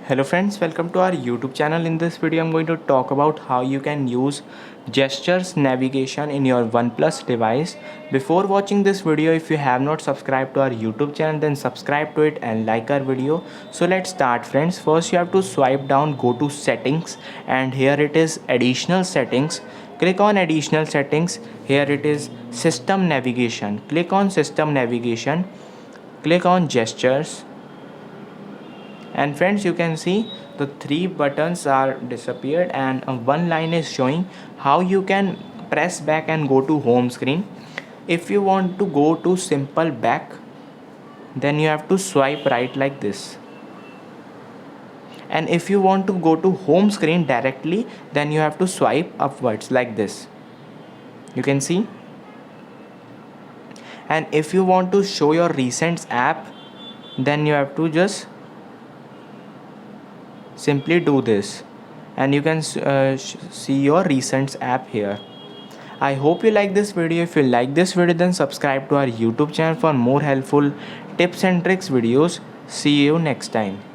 Hello friends, welcome to our YouTube channel. In this video I'm going to talk about how you can use gestures navigation in your OnePlus device. Before watching this video, if you have not subscribed to our YouTube channel, then subscribe to it and like our video. So let's start friends. First you have to swipe down, go to settings, and here it is additional settings. Click on additional settings. Here it is system navigation. Click on system navigation. Click on gestures, and friends, you can see the three buttons are disappeared and one line is showing how you can press back and go to home screen. If you want to go to simple back, then you have to swipe right like this, and if you want to go to home screen directly, then you have to swipe upwards like this, you can see. And if you want to show your recent app, then you have to just simply do this, and you can see your recent app here. I hope you like this video. If you like this video, then subscribe to our YouTube channel for more helpful tips and tricks videos. See you next time.